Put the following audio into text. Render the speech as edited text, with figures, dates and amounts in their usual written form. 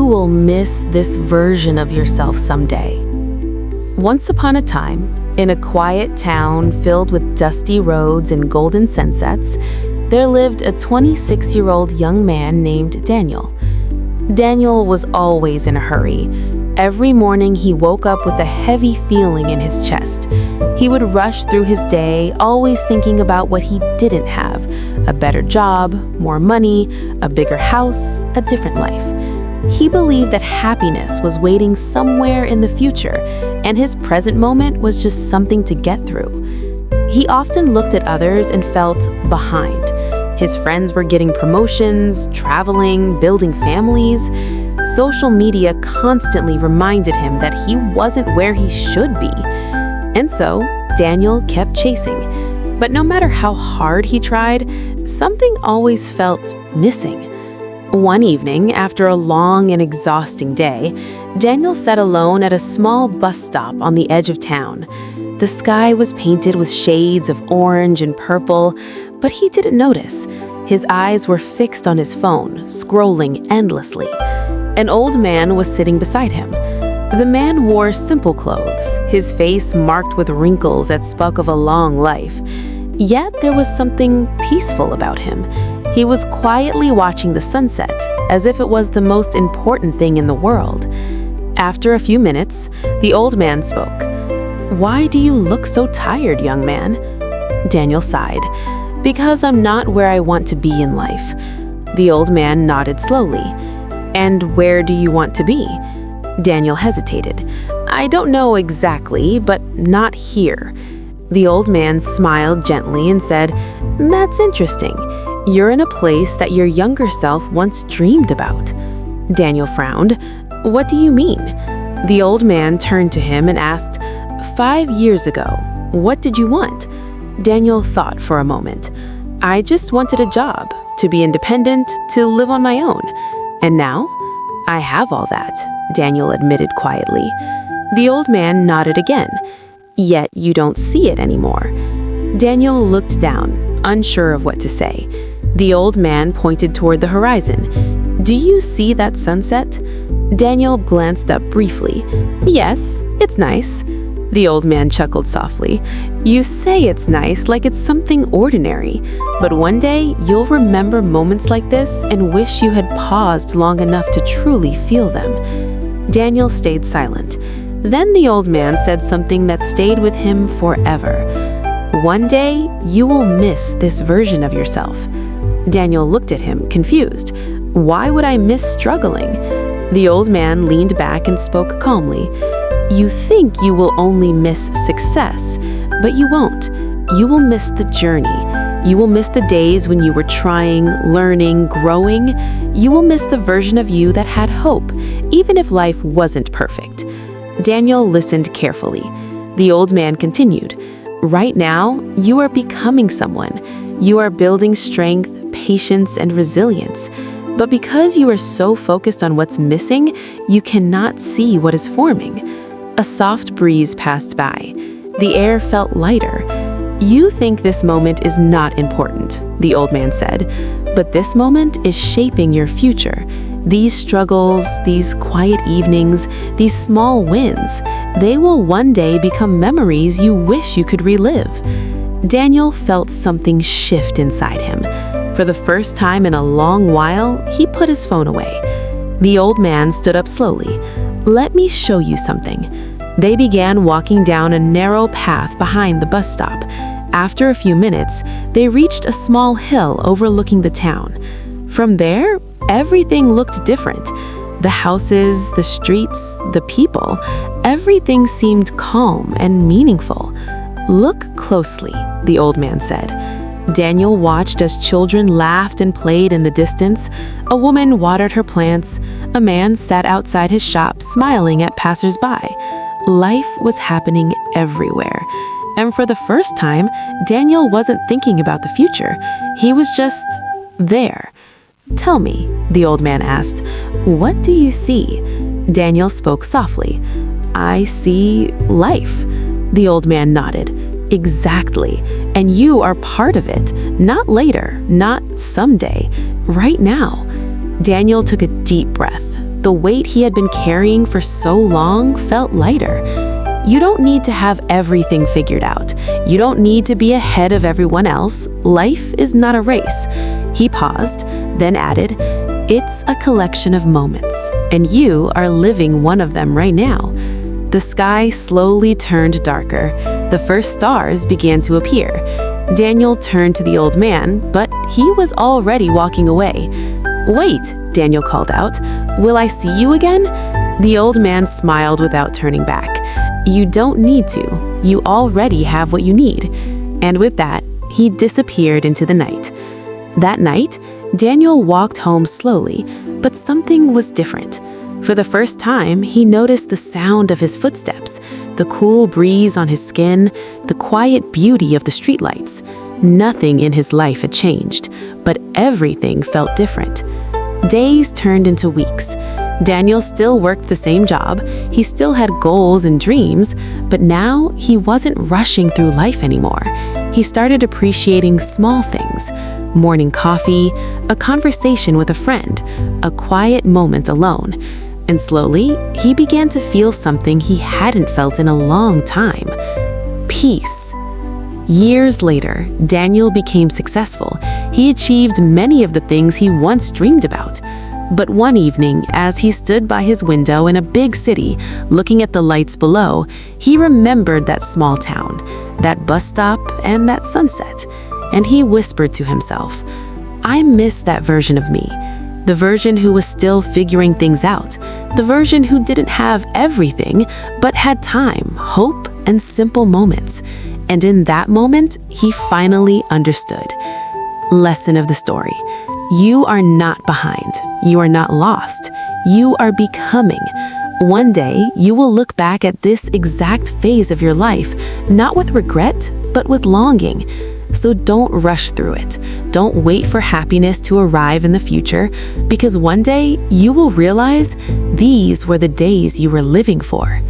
You will miss this version of yourself someday. Once upon a time, in a quiet town filled with dusty roads and golden sunsets, there lived a 26-year-old young man named Daniel. Daniel was always in a hurry. Every morning he woke up with a heavy feeling in his chest. He would rush through his day, always thinking about what he didn't have: a better job, more money, a bigger house, a different life. He believed that happiness was waiting somewhere in the future, and his present moment was just something to get through. He often looked at others and felt behind. His friends were getting promotions, traveling, building families. Social media constantly reminded him that he wasn't where he should be. And so, Daniel kept chasing. But no matter how hard he tried, something always felt missing. One evening, after a long and exhausting day, Daniel sat alone at a small bus stop on the edge of town. The sky was painted with shades of orange and purple, but he didn't notice. His eyes were fixed on his phone, scrolling endlessly. An old man was sitting beside him. The man wore simple clothes, his face marked with wrinkles that spoke of a long life. Yet there was something peaceful about him. He was quietly watching the sunset, as if it was the most important thing in the world. After a few minutes, the old man spoke. "Why do you look so tired, young man?" Daniel sighed. "Because I'm not where I want to be in life." The old man nodded slowly. "And where do you want to be?" Daniel hesitated. "I don't know exactly, but not here." The old man smiled gently and said, "That's interesting. You're in a place that your younger self once dreamed about." Daniel frowned. "What do you mean?" The old man turned to him and asked, 5 years ago, what did you want?" Daniel thought for a moment. "I just wanted a job, to be independent, to live on my own. And now, I have all that," Daniel admitted quietly. The old man nodded again. "Yet you don't see it anymore." Daniel looked down, unsure of what to say. The old man pointed toward the horizon. "Do you see that sunset?" Daniel glanced up briefly. "Yes, it's nice." The old man chuckled softly. "You say it's nice like it's something ordinary, but one day you'll remember moments like this and wish you had paused long enough to truly feel them." Daniel stayed silent. Then the old man said something that stayed with him forever. "One day you will miss this version of yourself." Daniel looked at him, confused. "Why would I miss struggling?" The old man leaned back and spoke calmly. "You think you will only miss success, but you won't. You will miss the journey. You will miss the days when you were trying, learning, growing. You will miss the version of you that had hope, even if life wasn't perfect." Daniel listened carefully. The old man continued. "Right now, you are becoming someone. You are building strength, patience, and resilience. But because you are so focused on what's missing, you cannot see what is forming." A soft breeze passed by. The air felt lighter. "You think this moment is not important," the old man said, "but this moment is shaping your future. These struggles, these quiet evenings, these small wins, they will one day become memories you wish you could relive." Daniel felt something shift inside him. For the first time in a long while, he put his phone away. The old man stood up slowly. "Let me show you something." They began walking down a narrow path behind the bus stop. After a few minutes, they reached a small hill overlooking the town. From there, everything looked different. The houses, the streets, the people, everything seemed calm and meaningful. "Look closely," the old man said. Daniel watched as children laughed and played in the distance. A woman watered her plants. A man sat outside his shop smiling at passers-by. Life was happening everywhere. And for the first time, Daniel wasn't thinking about the future. He was just there. "Tell me," the old man asked, "what do you see?" Daniel spoke softly. "I see life." The old man nodded. "Exactly. And you are part of it. Not later, not someday. Right now." Daniel took a deep breath. The weight he had been carrying for so long felt lighter. You don't need to have everything figured out. You don't need to be ahead of everyone else. Life is not a race. He paused, then added, "It's a collection of moments, and you are living one of them right now." The sky slowly turned darker. The first stars began to appear. Daniel turned to the old man, but he was already walking away. "Wait," Daniel called out. "Will I see you again?" The old man smiled without turning back. "You don't need to. You already have what you need." And with that, he disappeared into the night. That night, Daniel walked home slowly, but something was different. For the first time, he noticed the sound of his footsteps, the cool breeze on his skin, the quiet beauty of the streetlights. Nothing in his life had changed, but everything felt different. Days turned into weeks. Daniel still worked the same job, he still had goals and dreams, but now he wasn't rushing through life anymore. He started appreciating small things: morning coffee, a conversation with a friend, a quiet moment alone. And slowly, he began to feel something he hadn't felt in a long time: peace. Years later, Daniel became successful. He achieved many of the things he once dreamed about. But one evening, as he stood by his window in a big city, looking at the lights below, he remembered that small town, that bus stop, and that sunset. And he whispered to himself, "I miss that version of me. The version who was still figuring things out. The version who didn't have everything, but had time, hope, and simple moments." And in that moment, he finally understood. Lesson of the story: you are not behind. You are not lost. You are becoming. One day, you will look back at this exact phase of your life, not with regret, but with longing. So don't rush through it. Don't wait for happiness to arrive in the future, because one day you will realize these were the days you were living for.